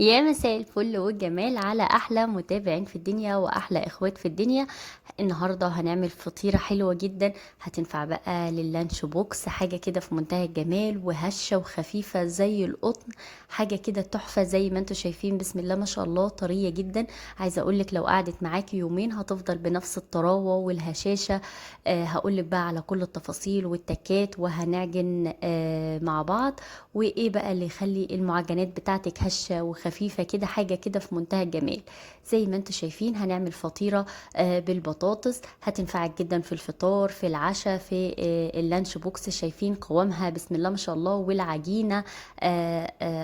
يا مساء الفل والجمال على احلى متابعين في الدنيا واحلى اخوات في الدنيا. النهارده هنعمل فطيره حلوه جدا، هتنفع بقى لللانش بوكس. حاجه كده في منتهى الجمال وهشه وخفيفه زي القطن. حاجه كده تحفه زي ما انتم شايفين، بسم الله ما شاء الله، طريه جدا. عايزه اقولك لو قعدت معاكي يومين هتفضل بنفس الطراوه والهشاشه. هقولك بقى على كل التفاصيل والتكات، وهنعجن مع بعض. وايه بقى اللي يخلي المعجنات بتاعتك هشة وخفيفة كده، حاجة كده في منتهى الجمال. زي ما انتم شايفين هنعمل فطيرة بالبطاطس، هتنفعك جدا في الفطار، في العشاء، في اللانش بوكس. شايفين قوامها بسم الله ما شاء الله، والعجينة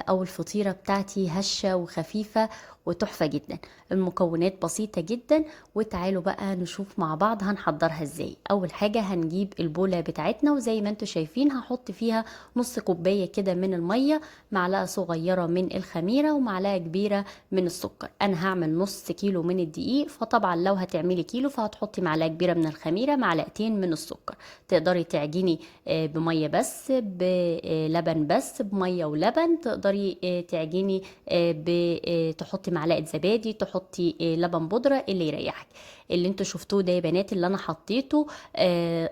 او الفطيرة بتاعتي هشة وخفيفة وتحفة جدا. المكونات بسيطة جدا، وتعالوا بقى نشوف مع بعض هنحضرها ازاي. اول حاجة هنجيب البولة بتاعتنا، وزي ما انتم شايفين هحط فيها نص كوباية كده من المية، معلقة صغيرة من الخميرة، ومعلقة كبيرة من السكر. انا هعمل نص كيلو من الدقيق، فطبعا لو هتعملي كيلو فهتحطي معلقة كبيرة من الخميرة، معلقتين من السكر. تقدري تعجني بمية بس، بلبن بس، بمية ولبن. تقدري تعجني تحطي معلقة زبادي، تحطي لبن بودرة، اللي يريحك. اللي انتوا شفتوه ده يا بنات اللي انا حطيته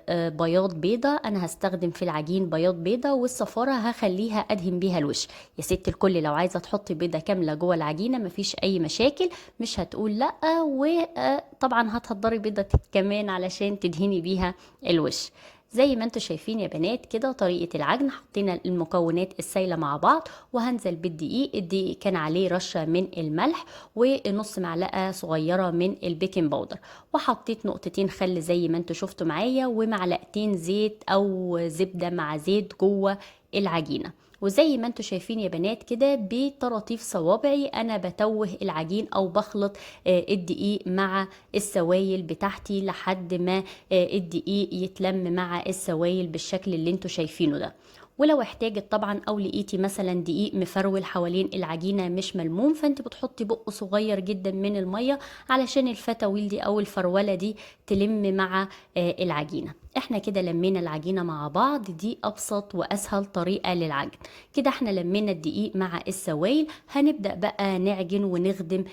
بياض بيضة. انا هستخدم في العجين بياض بيضة، والصفارة هخليها ادهن بيها الوش. يا ست الكل، لو عايزة تحطي بيضة كاملة جوه العجينة مفيش اي مشاكل، مش هتقول لا. وطبعا هتحضري بيضة كمان علشان تدهني بيها الوش. زي ما انتوا شايفين يا بنات كده طريقة العجن، حطينا المكونات السايلة مع بعض، وهنزل بالدقيق. الدقيق كان عليه رشة من الملح، ونص معلقة صغيرة من البيكنج باودر، وحطيت نقطتين خل زي ما انتوا شفتوا معايا، ومعلقتين زيت او زبدة مع زيت جوه العجينة. وزي ما انتوا شايفين يا بنات كده بطراطيف صوابعي انا بتوه العجين او بخلط الدقيق مع السوائل بتاعتي لحد ما الدقيق يتلم مع السوائل بالشكل اللي انتوا شايفينه ده. ولو احتاجت طبعا او لقيتي مثلا دقيق مفرول حوالين العجينه مش ملموم، فانت بتحطي بق صغير جدا من الميه علشان الفتاويل دي او الفروله دي تلم مع العجينه. احنا كده لمينا العجينه مع بعض، دي ابسط واسهل طريقه للعجن. كده احنا لمينا الدقيق مع السوائل، هنبدا بقى نعجن ونخدم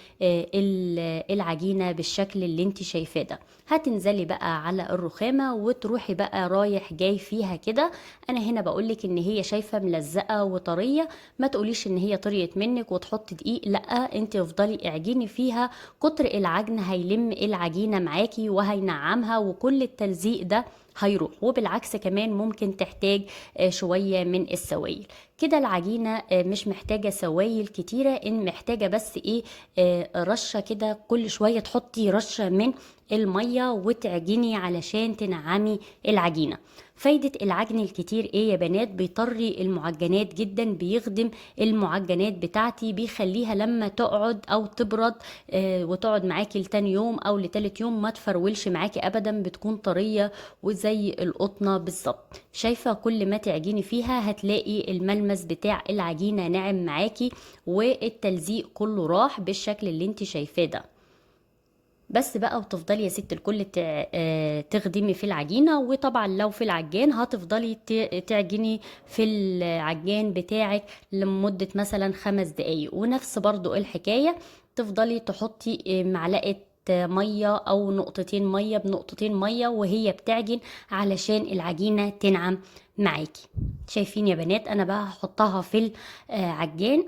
العجينه بالشكل اللي انت شايفاه ده. هتنزلي بقى على الرخامه وتروحي بقى رايح جاي فيها كده. انا هنا بقولك ان هي شايفه ملزقه وطريه، ما تقوليش ان هي طريت منك وتحطي دقيق، لا، انت افضلي اعجني فيها. كتر العجن هيلم العجينه معاكي وهينعمها، وكل التلزيق ده هيروح. وبالعكس كمان ممكن تحتاج شويه من السوائل. كده العجينه مش محتاجه سوائل كتيره، ان محتاجه بس ايه، رشه كده كل شويه تحطي رشه من الميه وتعجني علشان تنعمي العجينه. فايدة العجن الكتير ايه يا بنات؟ بيطري المعجنات جدا، بيخدم المعجنات بتاعتي، بيخليها لما تقعد او تبرد وتقعد معاكي لتاني يوم او لتالت يوم ما تفرولش معاكي ابدا، بتكون طرية وزي القطنة بالظبط. شايفة كل ما تعجني فيها هتلاقي الملمس بتاع العجينة ناعم معاكي، والتلزيق كله راح بالشكل اللي انت شايفاه ده. بس بقى، وتفضلي يا ست الكل تخدمي في العجينة. وطبعا لو في العجان هتفضلي تعجني في العجان بتاعك لمدة مثلا 5 دقايق. ونفس برضو الحكاية، تفضلي تحطي معلقة مية او نقطتين مية بنقطتين مية وهي بتعجن علشان العجينة تنعم معاكي. شايفين يا بنات؟ انا بقى هحطها في العجان.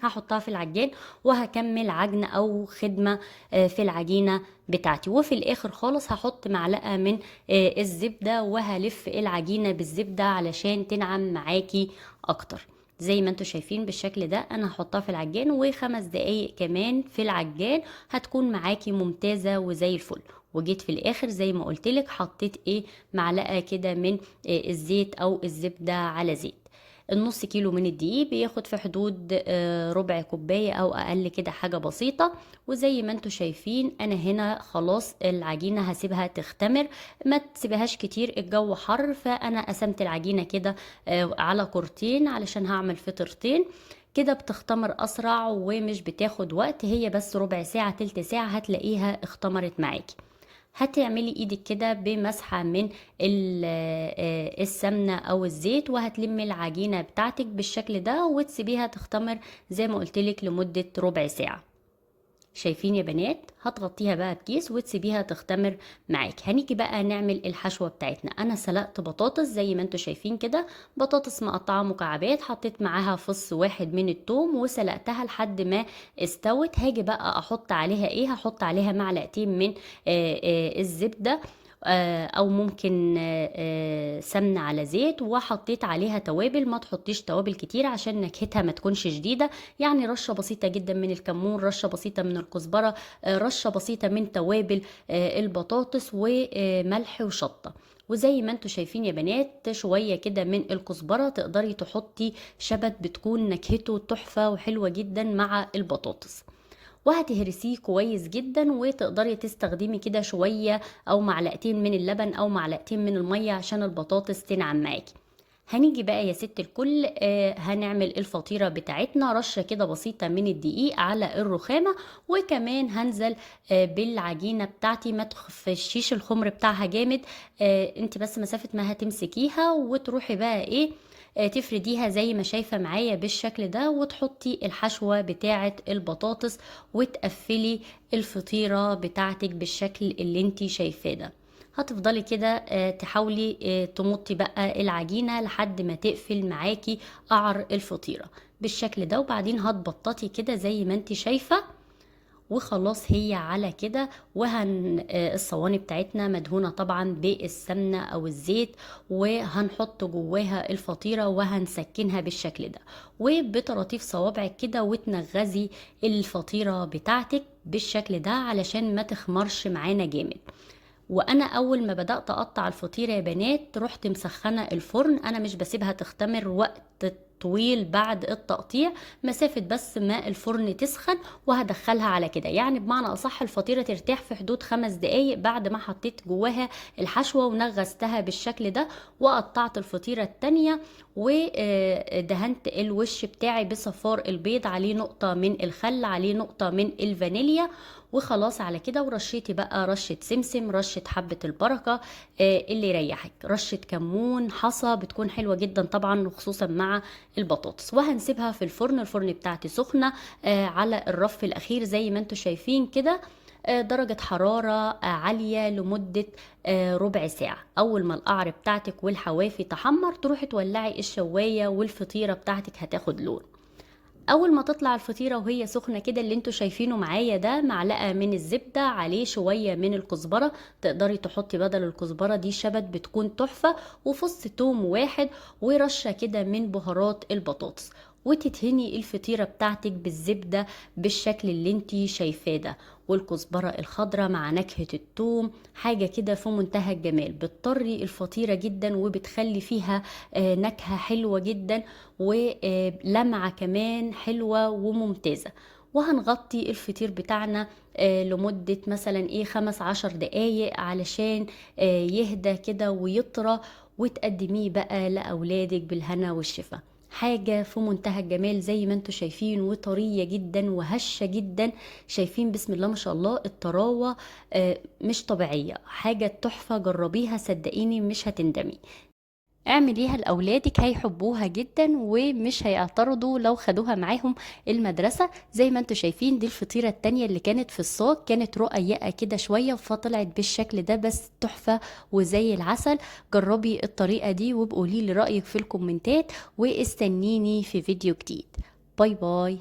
هحطها في العجان وهكمل عجن او خدمة في العجينة بتاعتي. وفي الاخر خالص هحط معلقة من الزبدة، وهلف العجينة بالزبدة علشان تنعم معاكي اكتر. زي ما انتوا شايفين بالشكل ده انا هحطها في العجان، و5 دقايق كمان في العجان هتكون معاكي ممتازة وزي الفل. وجيت في الاخر زي ما قلتلك حطيت ايه، معلقة كده من الزيت او الزبدة على زيت. النص كيلو من الدقيق بياخد في حدود ربع كوباية او اقل كده، حاجة بسيطة. وزي ما انتوا شايفين انا هنا خلاص العجينة هسيبها تختمر، ما تسيبهاش كتير، الجو حر. فانا قسمت العجينة كده على كورتين علشان هعمل فطرتين. كده بتختمر اسرع ومش بتاخد وقت، هي بس ربع ساعة تلت ساعة هتلاقيها اختمرت معاكي. هتعملي ايدك كده بمسحة من السمنة او الزيت، وهتلمي العجينة بتاعتك بالشكل ده وتسيبيها تختمر زي ما قلتلك لمدة ربع ساعة. شايفين يا بنات؟ هتغطيها بقى بكيس وتسيبيها تختمر معاك. هنيجي بقى نعمل الحشوة بتاعتنا. انا سلقت بطاطس زي ما انتوا شايفين كده، بطاطس مقطعة مكعبات، حطيت معاها فص واحد من الثوم وسلقتها لحد ما استوت. هاجي بقى احط عليها ايه؟ هحط عليها معلقتين من الزبدة، او ممكن سمنة على زيت، وحطيت عليها توابل. ما تحطيش توابل كتير عشان نكهتها ما تكونش شديدة، يعني رشة بسيطة جدا من الكمون، رشة بسيطة من الكزبرة، رشة بسيطة من توابل البطاطس، وملح وشطة. وزي ما انتوا شايفين يا بنات شوية كده من الكزبرة، تقدري تحطي شبت بتكون نكهته تحفة وحلوة جدا مع البطاطس. وهتهرسيه كويس جدا، وتقدري تستخدمي كده شوية او معلقتين من اللبن او معلقتين من المية عشان البطاطس تنعم معاكي. هنيجي بقى يا ست الكل، هنعمل الفطيرة بتاعتنا. رشة كده بسيطة من الدقيق على الرخامة، وكمان هنزل بالعجينة بتاعتي. ما تخفشيش الخمر بتاعها جامد، انت بس مسافة ما هتمسكيها وتروحي بقى ايه، تفرديها زي ما شايفة معايا بالشكل ده، وتحطي الحشوة بتاعة البطاطس وتقفلي الفطيرة بتاعتك بالشكل اللي انت شايفاه ده. هتفضلي كده تحاولي تمطي بقى العجينة لحد ما تقفل معاكي قعر الفطيرة بالشكل ده، وبعدين هتبططي كده زي ما انت شايفة. وخلاص هي على كده. الصواني بتاعتنا مدهونة طبعا بالسمنة او الزيت، وهنحط جواها الفطيرة وهنسكنها بالشكل ده، وبطراطيف صوابعك كده وتنغزي الفطيرة بتاعتك بالشكل ده علشان ما تخمرش معانا جامد. وانا اول ما بدأت اقطع الفطيرة يا بنات رحت مسخنة الفرن. انا مش بسيبها تختمر وقت طويل بعد التقطيع، مسافة بس ما الفرن تسخن وهدخلها على كده. يعني بمعنى اصح الفطيرة ترتاح في حدود 5 دقايق بعد ما حطيت جواها الحشوة ونغزتها بالشكل ده. وقطعت الفطيرة التانية ودهنت الوش بتاعي بصفار البيض، عليه نقطة من الخل، عليه نقطة من الفانيليا. وخلاص على كده. ورشيتي بقى رشة سمسم، رشة حبة البركة، اللي يريحك، رشة كمون، حصى، بتكون حلوة جدا طبعا وخصوصا مع البطاطس. وهنسيبها في الفرن. الفرن بتاعتي سخنة على الرف الأخير زي ما انتوا شايفين كده، درجة حرارة عالية لمدة ربع ساعة. أول ما القعر بتاعتك والحوافي تحمر تروحي تولعي الشواية والفطيرة بتاعتك هتاخد لون. اول ما تطلع الفطيره وهي سخنه كده اللي انتوا شايفينه معايا ده، معلقه من الزبده، عليه شويه من الكزبره، تقدري تحطي بدل الكزبره دي شبت بتكون تحفه، وفص توم واحد، ورشه كده من بهارات البطاطس، وتدهني الفطيره بتاعتك بالزبده بالشكل اللي انتي شايفاه ده، والكزبره الخضراء مع نكهه التوم. حاجه كده في منتهى الجمال، بتطري الفطيره جدا وبتخلي فيها نكهه حلوه جدا ولمعة كمان حلوة وممتازة. وهنغطي الفطير بتاعنا لمدة مثلا 15 دقايق علشان يهدى كده ويطرى، وتقدميه بقى لأولادك بالهنا والشفا. حاجة في منتهى الجمال زي ما انتوا شايفين، وطرية جدا وهشة جدا. شايفين بسم الله ما شاء الله الطراوة مش طبيعية، حاجة تحفة. جربيها صدقيني مش هتندمي. اعمليها لاولادك هيحبوها جدا ومش هيعترضوا لو خدوها معاهم المدرسه. زي ما انتوا شايفين دي الفطيره التانية اللي كانت في الصاج، كانت رقيقه كده شويه فطلعت بالشكل ده بس تحفه وزي العسل. جربي الطريقه دي وبقولي لي رايك في الكومنتات، واستنيني في فيديو جديد. باي باي.